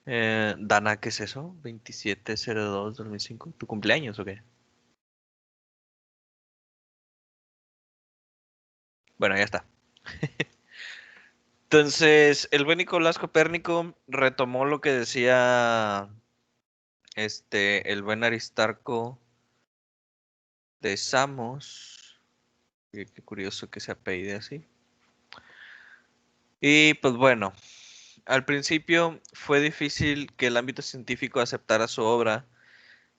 Dana, ¿qué es eso? 27/02/2005. ¿Tu cumpleaños o qué? Bueno, ya está. Entonces, el buen Nicolás Copérnico retomó lo que decía el buen Aristarco de Samos. Qué curioso que se apellide así. Y pues bueno, al principio fue difícil que el ámbito científico aceptara su obra,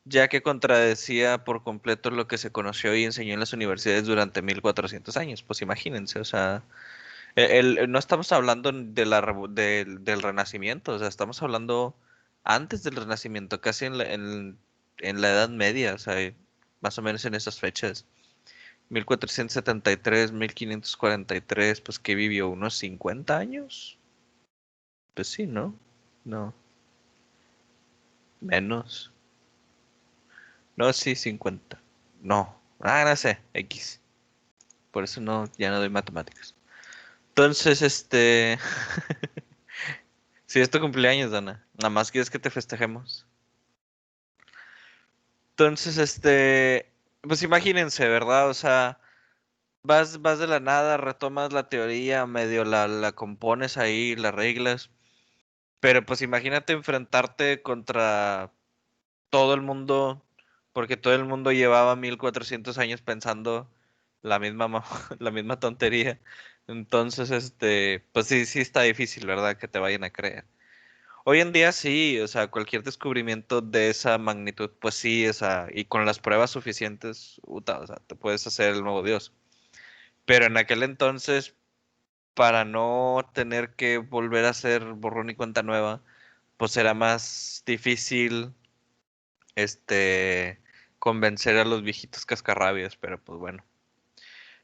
ya que contradecía por completo lo que se conoció y enseñó en las universidades durante 1400 años. Pues imagínense, o sea, no estamos hablando de del Renacimiento, o sea, estamos hablando antes del Renacimiento, casi en la Edad Media, o sea, más o menos en esas fechas. 1473, 1543, pues que vivió unos 50 años. Pues sí, ¿no? No, menos. No, sí, 50. No, no sé, X. Por eso no, ya no doy matemáticas. Entonces, si es tu cumpleaños, Dana, nada más quieres que te festejemos. Entonces, pues imagínense, ¿verdad? O sea, vas de la nada, retomas la teoría, medio la compones ahí, las reglas, pero pues imagínate enfrentarte contra todo el mundo, porque todo el mundo llevaba 1400 años pensando la misma tontería. Entonces, pues sí, sí está difícil, ¿verdad? Que te vayan a creer. Hoy en día sí, o sea, cualquier descubrimiento de esa magnitud, pues sí, o sea, y con las pruebas suficientes, uta, o sea, te puedes hacer el nuevo Dios. Pero en aquel entonces, para no tener que volver a hacer borrón y cuenta nueva, pues era más difícil, este, convencer a los viejitos cascarrabias, pero pues bueno.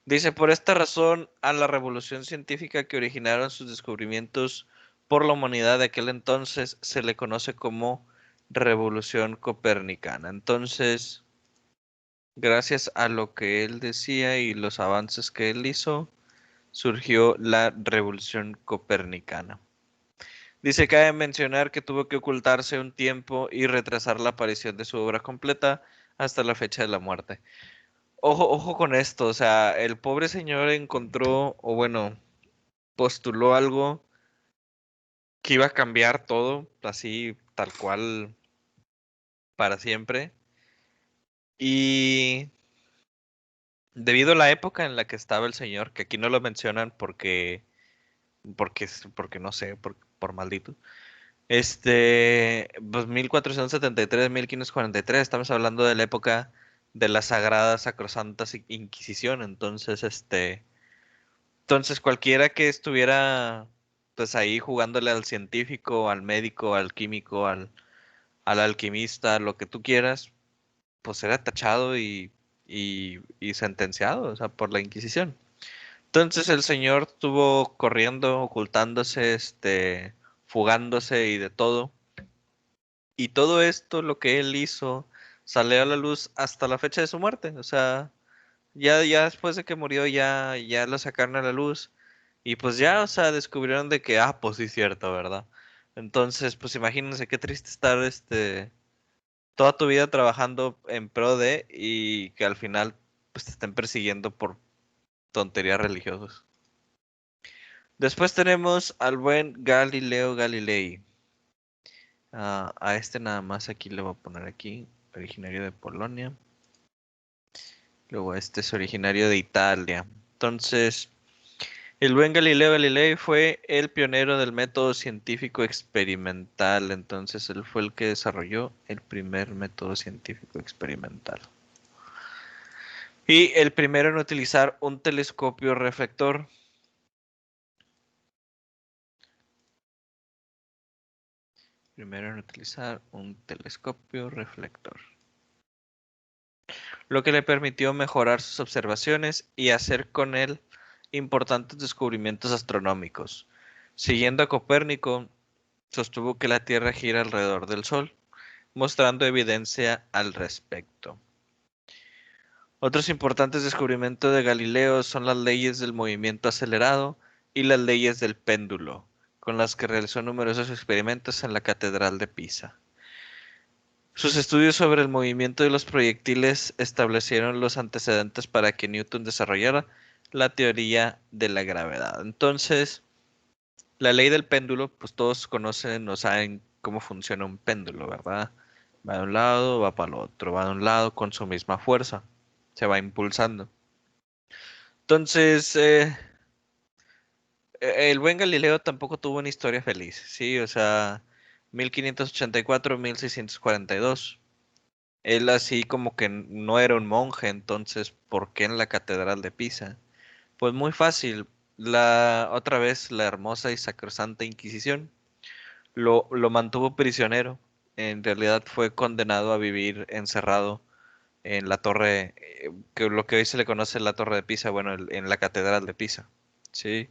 Dice, por esta razón, a la revolución científica que originaron sus descubrimientos por la humanidad de aquel entonces se le conoce como revolución copernicana. Entonces, gracias a lo que él decía y los avances que él hizo, surgió la revolución copernicana. Dice, cabe mencionar que tuvo que ocultarse un tiempo y retrasar la aparición de su obra completa hasta la fecha de la muerte. Ojo, ojo con esto, o sea, el pobre señor encontró, o bueno, postuló algo que iba a cambiar todo, así, tal cual, para siempre. Y debido a la época en la que estaba el señor, que aquí no lo mencionan porque no sé, por maldito. Pues 1473, 1543, estamos hablando de la época de la Sagrada Sacrosanta Inquisición, entonces cualquiera que estuviera pues ahí jugándole al científico, al médico, al químico, al alquimista, lo que tú quieras, pues era tachado y sentenciado, o sea, por la Inquisición. Entonces el señor estuvo corriendo, ocultándose, fugándose y de todo. Y todo esto, lo que él hizo, salió a la luz hasta la fecha de su muerte. O sea, ya después de que murió, ya lo sacaron a la luz. Y pues ya, o sea, descubrieron de que, pues sí, cierto, ¿verdad? Entonces, pues imagínense qué triste estar, toda tu vida trabajando en pro de y que al final, pues te estén persiguiendo por tonterías religiosas. Después tenemos al buen Galileo Galilei. A este nada más aquí le voy a poner aquí, originario de Polonia. Luego este es originario de Italia. Entonces, el buen Galileo Galilei fue el pionero del método científico experimental. Entonces, él fue el que desarrolló el primer método científico experimental. Y el primero en utilizar un telescopio reflector. Primero en utilizar un telescopio reflector, lo que le permitió mejorar sus observaciones y hacer con él importantes descubrimientos astronómicos. Siguiendo a Copérnico, sostuvo que la Tierra gira alrededor del Sol, mostrando evidencia al respecto. Otros importantes descubrimientos de Galileo son las leyes del movimiento acelerado y las leyes del péndulo, con las que realizó numerosos experimentos en la Catedral de Pisa. Sus estudios sobre el movimiento de los proyectiles establecieron los antecedentes para que Newton desarrollara la teoría de la gravedad. Entonces, la ley del péndulo, pues todos conocen o saben cómo funciona un péndulo, ¿verdad? Va de un lado, va para el otro, va de un lado con su misma fuerza, se va impulsando. Entonces, el buen Galileo tampoco tuvo una historia feliz, ¿sí? O sea, 1584, 1642. Él así como que no era un monje, entonces, ¿por qué en la Catedral de Pisa? Pues muy fácil, otra vez la hermosa y sacrosanta Inquisición lo mantuvo prisionero. En realidad fue condenado a vivir encerrado en la torre, que lo que hoy se le conoce la Torre de Pisa, bueno, en la Catedral de Pisa, ¿sí?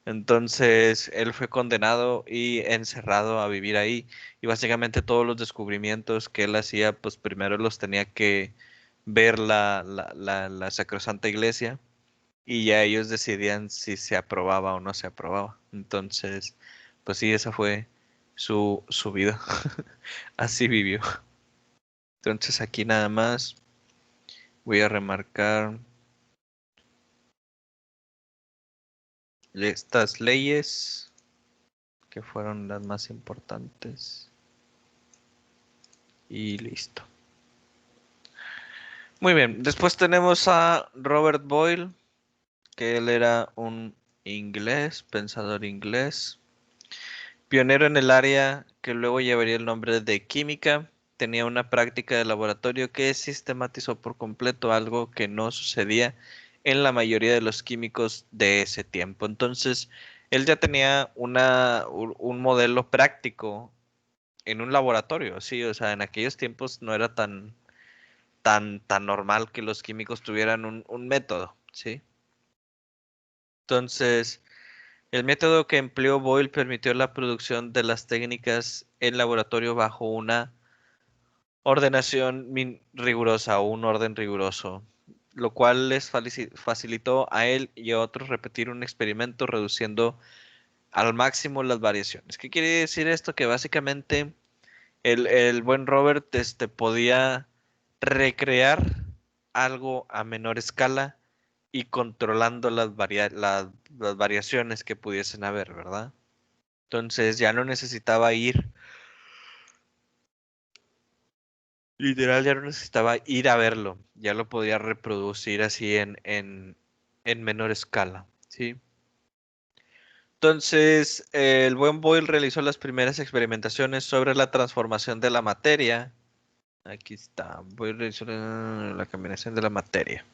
Entonces, él fue condenado y encerrado a vivir ahí. Y básicamente todos los descubrimientos que él hacía, pues primero los tenía que ver la sacrosanta iglesia y ya ellos decidían si se aprobaba o no se aprobaba. Entonces, pues sí, esa fue su vida. Así vivió. Entonces aquí nada más voy a remarcar estas leyes que fueron las más importantes. Y listo. Muy bien, después tenemos a Robert Boyle, que él era un inglés, pensador inglés, pionero en el área que luego llevaría el nombre de química. Tenía una práctica de laboratorio que sistematizó por completo algo que no sucedía en la mayoría de los químicos de ese tiempo. Entonces, él ya tenía un modelo práctico en un laboratorio, sí, o sea, en aquellos tiempos no era tan normal que los químicos tuvieran un método, ¿sí? Entonces, el método que empleó Boyle permitió la producción de las técnicas en laboratorio bajo una ordenación rigurosa o un orden riguroso, lo cual les facilitó a él y a otros repetir un experimento reduciendo al máximo las variaciones. ¿Qué quiere decir esto? Que básicamente el buen Robert podía recrear algo a menor escala y controlando las variaciones que pudiesen haber, ¿verdad? Entonces ya no necesitaba literal ya no necesitaba ir a verlo, ya lo podía reproducir así en menor escala, ¿sí? Entonces, el buen Boyle realizó las primeras experimentaciones sobre la transformación de la materia. Aquí está, Boyle realizó la combinación de la materia,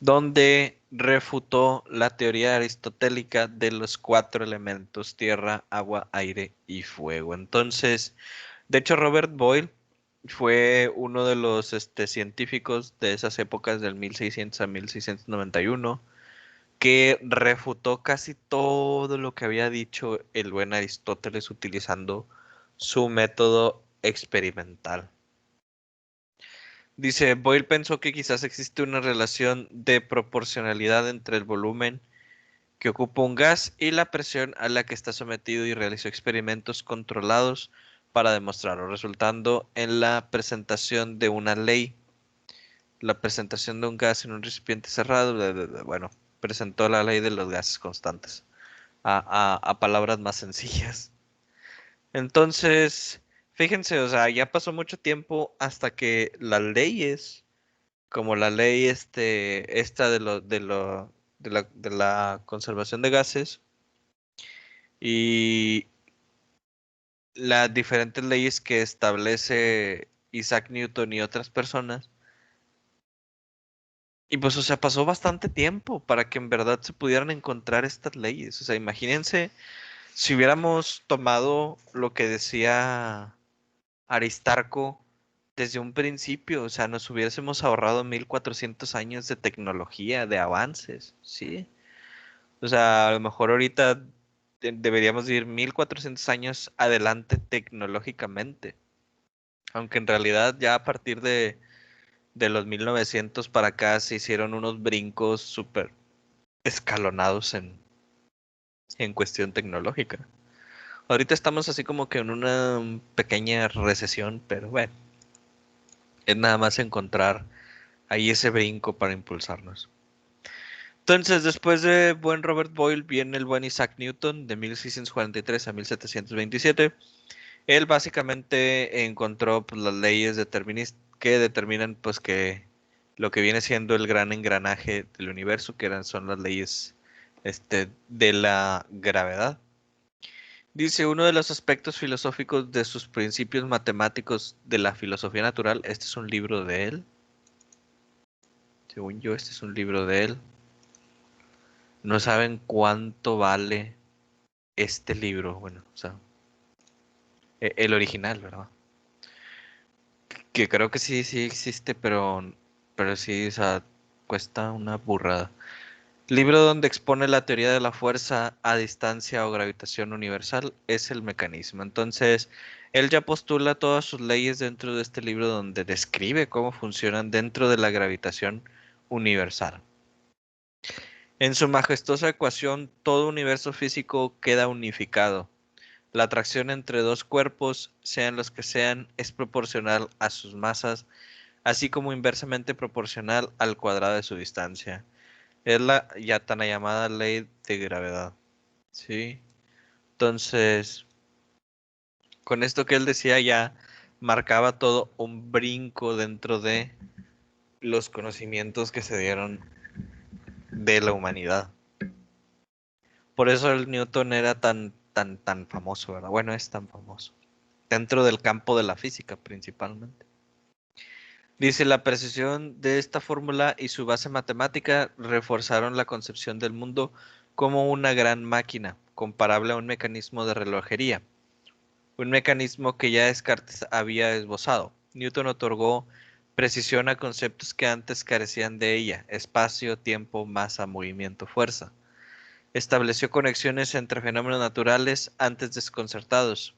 donde refutó la teoría aristotélica de los cuatro elementos, tierra, agua, aire y fuego. Entonces, de hecho, Robert Boyle fue uno de los científicos de esas épocas del 1600 a 1691 que refutó casi todo lo que había dicho el buen Aristóteles utilizando su método experimental. Dice, Boyle pensó que quizás existe una relación de proporcionalidad entre el volumen que ocupa un gas y la presión a la que está sometido y realizó experimentos controlados para demostrarlo, resultando en la presentación de una ley, la presentación de un gas en un recipiente cerrado, bueno, presentó la ley de los gases constantes a palabras más sencillas. Entonces, fíjense, o sea, ya pasó mucho tiempo hasta que las leyes como la ley esta de la conservación de gases y las diferentes leyes que establece Isaac Newton y otras personas. Y pues, o sea, pasó bastante tiempo para que en verdad se pudieran encontrar estas leyes. O sea, imagínense si hubiéramos tomado lo que decía Aristarco desde un principio, o sea, nos hubiésemos ahorrado 1400 años de tecnología, de avances, ¿sí? O sea, a lo mejor ahorita deberíamos ir 1400 años adelante tecnológicamente, aunque en realidad ya a partir de los 1900 para acá se hicieron unos brincos súper escalonados en cuestión tecnológica. Ahorita estamos así como que en una pequeña recesión, pero bueno, es nada más encontrar ahí ese brinco para impulsarnos. Entonces, después de buen Robert Boyle viene el buen Isaac Newton de 1643 a 1727. Él básicamente encontró pues, las leyes que determinan pues que lo que viene siendo el gran engranaje del universo, son las leyes de la gravedad. Dice, uno de los aspectos filosóficos de sus principios matemáticos de la filosofía natural, este es un libro de él, según yo, este es un libro de él. No saben cuánto vale este libro, bueno, o sea, el original, ¿verdad? Que creo que sí, sí existe, pero sí, o sea, cuesta una burrada. Libro donde expone la teoría de la fuerza a distancia o gravitación universal es el mecanismo. Entonces, él ya postula todas sus leyes dentro de este libro donde describe cómo funcionan dentro de la gravitación universal. En su majestuosa ecuación, todo universo físico queda unificado. La atracción entre dos cuerpos, sean los que sean, es proporcional a sus masas, así como inversamente proporcional al cuadrado de su distancia. Es la ya tan llamada ley de gravedad. ¿Sí? Entonces, con esto que él decía ya marcaba todo un brinco dentro de los conocimientos que se dieron de la humanidad. Por eso el Newton era tan famoso, ¿verdad? Bueno, es tan famoso. Dentro del campo de la física principalmente. Dice, la precisión de esta fórmula y su base matemática reforzaron la concepción del mundo como una gran máquina, comparable a un mecanismo de relojería, un mecanismo que ya Descartes había esbozado. Newton otorgó precisión a conceptos que antes carecían de ella: espacio, tiempo, masa, movimiento, fuerza. Estableció conexiones entre fenómenos naturales antes desconcertados,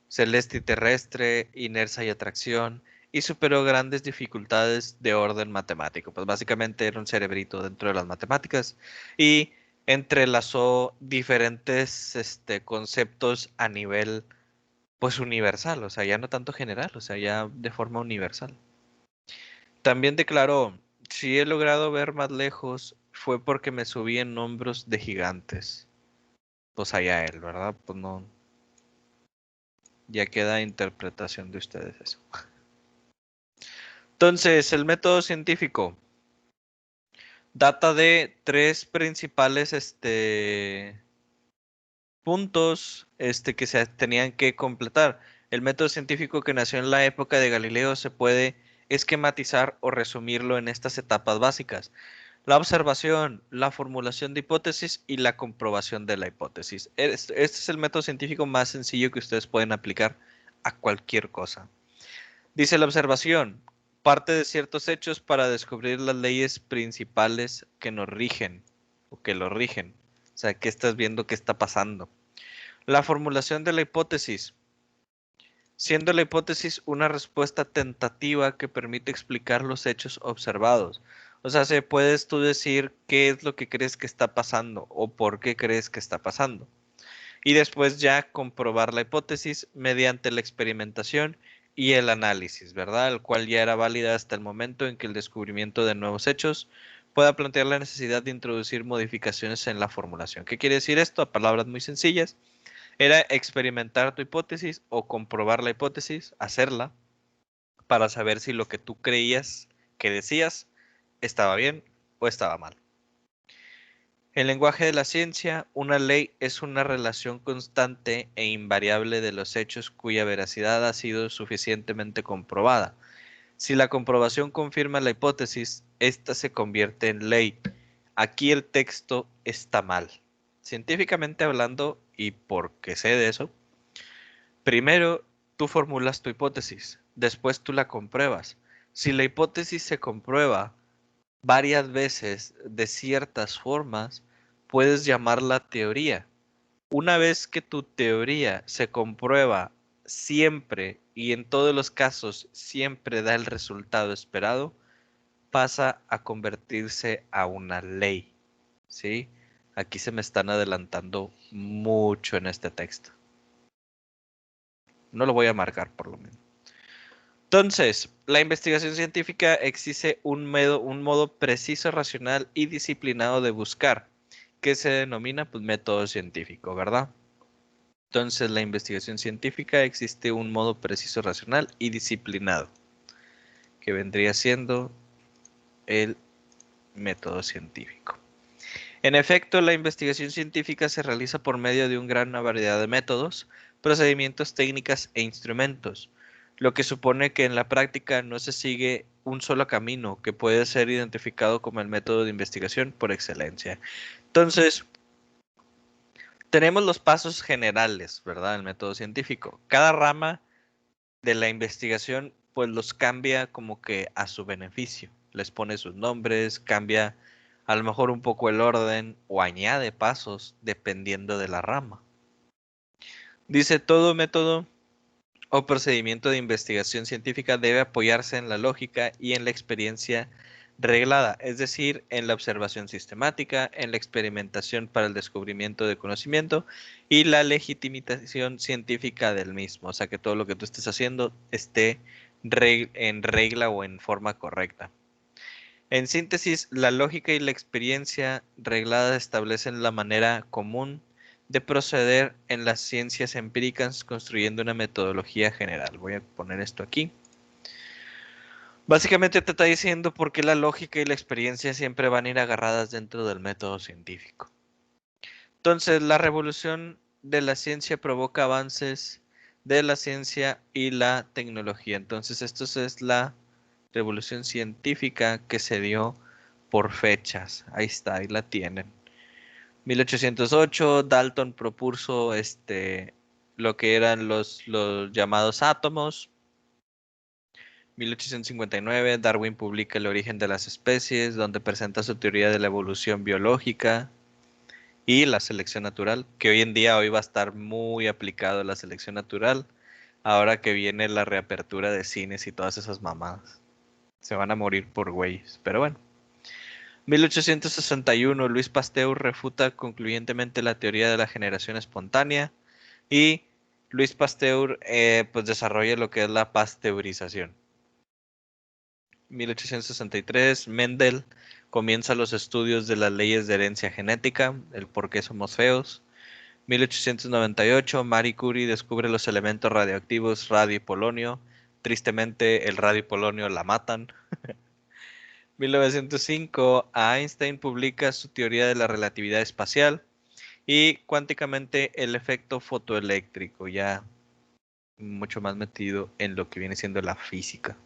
celeste y terrestre, inercia y atracción, y superó grandes dificultades de orden matemático. Pues básicamente era un cerebrito dentro de las matemáticas y entrelazó diferentes conceptos a nivel pues universal, o sea, ya no tanto general, o sea, ya de forma universal. También declaró, si he logrado ver más lejos fue porque me subí en hombros de gigantes. Pues allá él, ¿verdad? Pues no, ya queda a interpretación de ustedes eso. Entonces, el método científico data de tres principales puntos que se tenían que completar. El método científico que nació en la época de Galileo se puede esquematizar o resumirlo en estas etapas básicas: la observación, la formulación de hipótesis y la comprobación de la hipótesis. Este es el método científico más sencillo que ustedes pueden aplicar a cualquier cosa. Dice, la observación parte de ciertos hechos para descubrir las leyes principales que nos rigen o que lo rigen. O sea, ¿qué estás viendo que está pasando? La formulación de la hipótesis, siendo la hipótesis una respuesta tentativa que permite explicar los hechos observados. O sea, se puedes tú decir qué es lo que crees que está pasando o por qué crees que está pasando. Y después ya comprobar la hipótesis mediante la experimentación y el análisis, ¿verdad? El cual ya era válida hasta el momento en que el descubrimiento de nuevos hechos pueda plantear la necesidad de introducir modificaciones en la formulación. ¿Qué quiere decir esto? A palabras muy sencillas, era experimentar tu hipótesis o comprobar la hipótesis, hacerla, para saber si lo que tú creías que decías estaba bien o estaba mal. En lenguaje de la ciencia, una ley es una relación constante e invariable de los hechos cuya veracidad ha sido suficientemente comprobada. Si la comprobación confirma la hipótesis, ésta se convierte en ley. Aquí el texto está mal. Científicamente hablando, y porque sé de eso, primero tú formulas tu hipótesis, después tú la compruebas. Si la hipótesis se comprueba varias veces de ciertas formas, puedes llamarla teoría. Una vez que tu teoría se comprueba siempre y en todos los casos siempre da el resultado esperado, pasa a convertirse a una ley, ¿sí? Aquí se me están adelantando mucho en este texto. No lo voy a marcar por lo menos. Entonces, la investigación científica exige un modo preciso, racional y disciplinado de buscar, que se denomina pues, método científico, ¿verdad? Entonces, la investigación científica existe un modo preciso, racional y disciplinado, que vendría siendo el método científico. En efecto, la investigación científica se realiza por medio de una gran variedad de métodos, procedimientos, técnicas e instrumentos, lo que supone que en la práctica no se sigue un solo camino que puede ser identificado como el método de investigación por excelencia. Entonces, tenemos los pasos generales, ¿verdad? El método científico. Cada rama de la investigación, pues los cambia como que a su beneficio. Les pone sus nombres, cambia a lo mejor un poco el orden o añade pasos dependiendo de la rama. Dice, todo método o procedimiento de investigación científica debe apoyarse en la lógica y en la experiencia reglada, es decir, en la observación sistemática, en la experimentación para el descubrimiento de conocimiento y la legitimación científica del mismo. O sea, que todo lo que tú estés haciendo esté en regla o en forma correcta. En síntesis, la lógica y la experiencia reglada establecen la manera común de proceder en las ciencias empíricas construyendo una metodología general. Voy a poner esto aquí. Básicamente te está diciendo por qué la lógica y la experiencia siempre van a ir agarradas dentro del método científico. Entonces, la revolución de la ciencia provoca avances de la ciencia y la tecnología. Entonces, esto es la revolución científica que se dio por fechas. Ahí está, ahí la tienen. 1808, Dalton propuso lo que eran los llamados átomos. 1859, Darwin publica El origen de las especies, donde presenta su teoría de la evolución biológica y la selección natural, que hoy va a estar muy aplicado la selección natural, ahora que viene la reapertura de cines y todas esas mamadas. Se van a morir por güeyes, pero bueno. 1861, Luis Pasteur refuta concluyentemente la teoría de la generación espontánea y Luis Pasteur pues desarrolla lo que es la pasteurización. 1863, Mendel comienza los estudios de las leyes de herencia genética, el por qué somos feos. 1898, Marie Curie descubre los elementos radioactivos radio y polonio. Tristemente, el radio y polonio la matan. 1905, Einstein publica su teoría de la relatividad espacial y cuánticamente el efecto fotoeléctrico, ya mucho más metido en lo que viene siendo la física.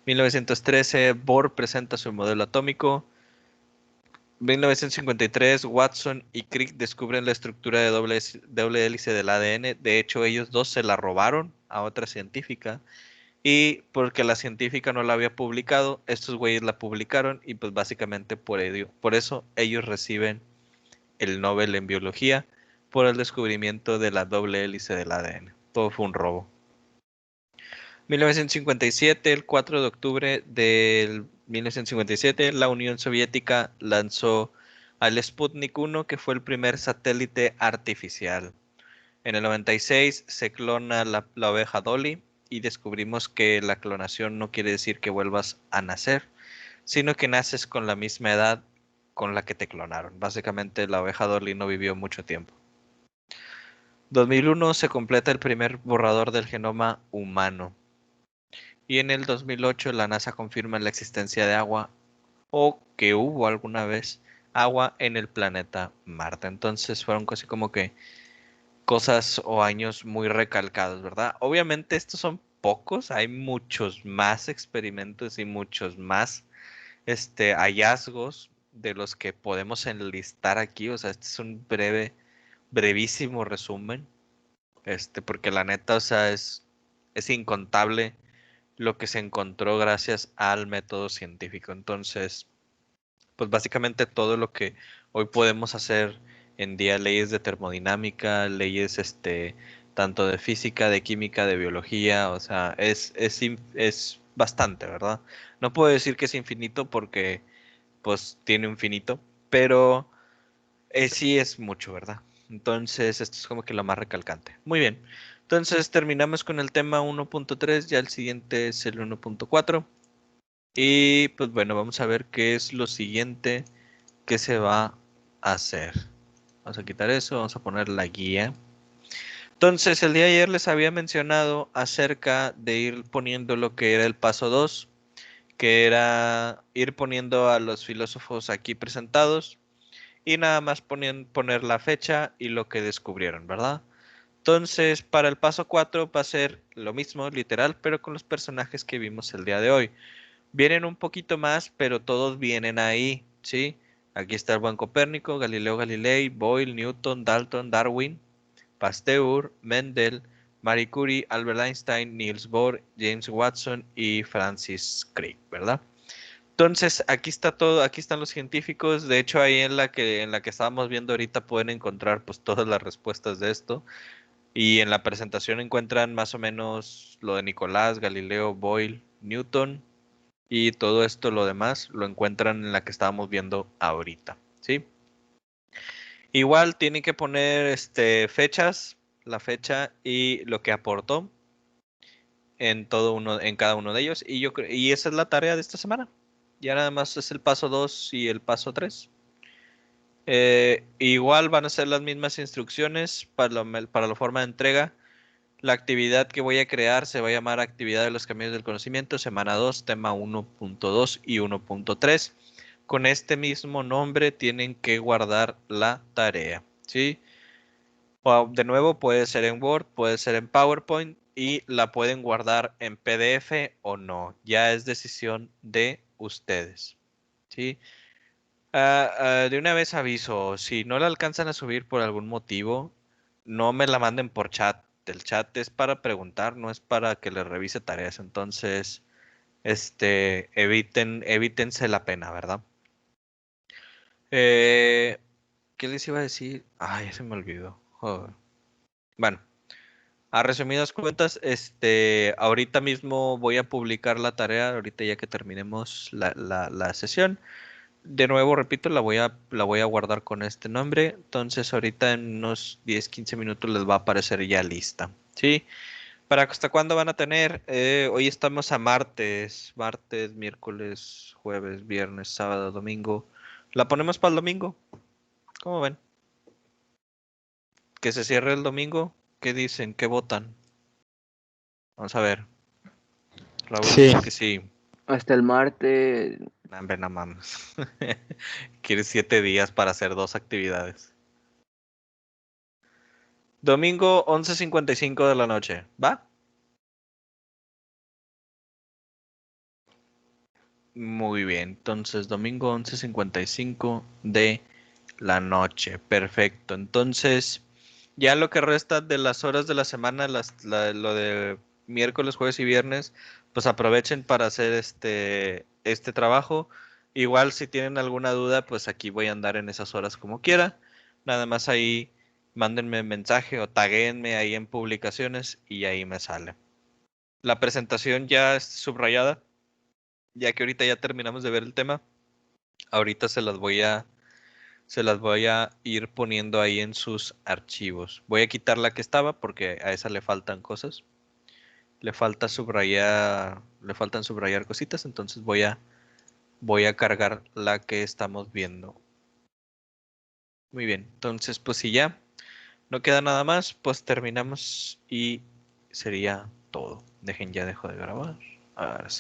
1913, Bohr presenta su modelo atómico. 1953, Watson y Crick descubren la estructura de doble hélice del ADN. De hecho, ellos dos se la robaron a otra científica. Y porque la científica no la había publicado, estos güeyes la publicaron y pues básicamente por eso ellos reciben el Nobel en biología por el descubrimiento de la doble hélice del ADN. Todo fue un robo. 1957, el 4 de octubre del 1957, la Unión Soviética lanzó al Sputnik 1, que fue el primer satélite artificial. En el 96 se clona la oveja Dolly y descubrimos que la clonación no quiere decir que vuelvas a nacer, sino que naces con la misma edad con la que te clonaron. Básicamente la oveja Dolly no vivió mucho tiempo. 2001 se completa el primer borrador del genoma humano. Y en el 2008 la NASA confirma la existencia de agua o que hubo alguna vez agua en el planeta Marte. Entonces fueron casi como que cosas o años muy recalcados, ¿verdad? Obviamente estos son pocos, hay muchos más experimentos y muchos más hallazgos de los que podemos enlistar aquí. O sea, este es un brevísimo resumen, porque la neta, o sea, es incontable lo que se encontró gracias al método científico. Entonces, pues básicamente todo lo que hoy podemos hacer en día, leyes de termodinámica, leyes tanto de física, de química, de biología, o sea, es bastante, ¿verdad? No puedo decir que es infinito porque pues tiene un finito, pero Sí es mucho, ¿verdad? Entonces, esto es como que lo más recalcante. Muy bien. Entonces, terminamos con el tema 1.3, ya el siguiente es el 1.4. Y pues bueno, vamos a ver qué es lo siguiente que se va a hacer. Vamos a quitar eso, vamos a poner la guía. Entonces, el día de ayer les había mencionado acerca de ir poniendo lo que era el paso 2, que era ir poniendo a los filósofos aquí presentados y nada más poner la fecha y lo que descubrieron, ¿verdad? Entonces, para el paso 4 va a ser lo mismo, literal, pero con los personajes que vimos el día de hoy. Vienen un poquito más, pero todos vienen ahí, ¿sí? Aquí está el buen Copérnico, Galileo Galilei, Boyle, Newton, Dalton, Darwin, Pasteur, Mendel, Marie Curie, Albert Einstein, Niels Bohr, James Watson y Francis Crick, ¿verdad? Entonces, aquí está todo, aquí están los científicos. De hecho, ahí en la que estábamos viendo ahorita pueden encontrar pues todas las respuestas de esto. Y en la presentación encuentran más o menos lo de Nicolás, Galileo, Boyle, Newton y todo esto, lo demás, lo encuentran en la que estábamos viendo ahorita, ¿sí? Igual tienen que poner fechas, la fecha y lo que aportó en cada uno de ellos. Y esa es la tarea de esta semana. Ya nada más es el paso 2 y el paso 3. Igual van a ser las mismas instrucciones para la forma de entrega. La actividad que voy a crear se va a llamar Actividad de los Caminos del Conocimiento, semana 2, tema 1.2 y 1.3. Con este mismo nombre tienen que guardar la tarea, ¿sí? O, de nuevo, puede ser en Word, puede ser en PowerPoint y la pueden guardar en PDF o no. Ya es decisión de ustedes, ¿sí? De una vez aviso, si no la alcanzan a subir por algún motivo, no me la manden por chat. El chat es para preguntar, no es para que les revise tareas. Entonces, evítense la pena, ¿verdad? Eh, ¿Qué les iba a decir? Ay, ya se me olvidó. Joder. Bueno, a resumidas cuentas, ahorita mismo voy a publicar la tarea, ahorita ya que terminemos la sesión. De nuevo, repito, la voy a guardar con este nombre. Entonces, ahorita en unos 10, 15 minutos les va a aparecer ya lista. ¿Sí? ¿Para hasta cuándo van a tener? Hoy estamos a martes, miércoles, jueves, viernes, sábado, domingo. ¿La ponemos para el domingo? ¿Cómo ven? ¿Que se cierre el domingo? ¿Qué dicen? ¿Qué votan? Vamos a ver. Raúl Sí, dice que sí. Hasta el martes. No, hombre, no mames. Quieres 7 días para hacer 2 actividades. Domingo 11:55 de la noche. ¿Va? Muy bien. Entonces, domingo 11:55 de la noche. Perfecto. Entonces, ya lo que resta de las horas de la semana, lo de miércoles, jueves y viernes, pues aprovechen para hacer este trabajo. Igual si tienen alguna duda, pues aquí voy a andar en esas horas como quiera. Nada más ahí mándenme mensaje o taguéenme ahí en publicaciones y ahí me sale. La presentación ya es subrayada, ya que ahorita ya terminamos de ver el tema. Ahorita se las voy a ir poniendo ahí en sus archivos. Voy a quitar la que estaba porque a esa le faltan cosas. Le faltan subrayar cositas, entonces voy a cargar la que estamos viendo. Muy bien, entonces pues si ya no queda nada más, pues terminamos y sería todo. Dejo de grabar. Ahora sí.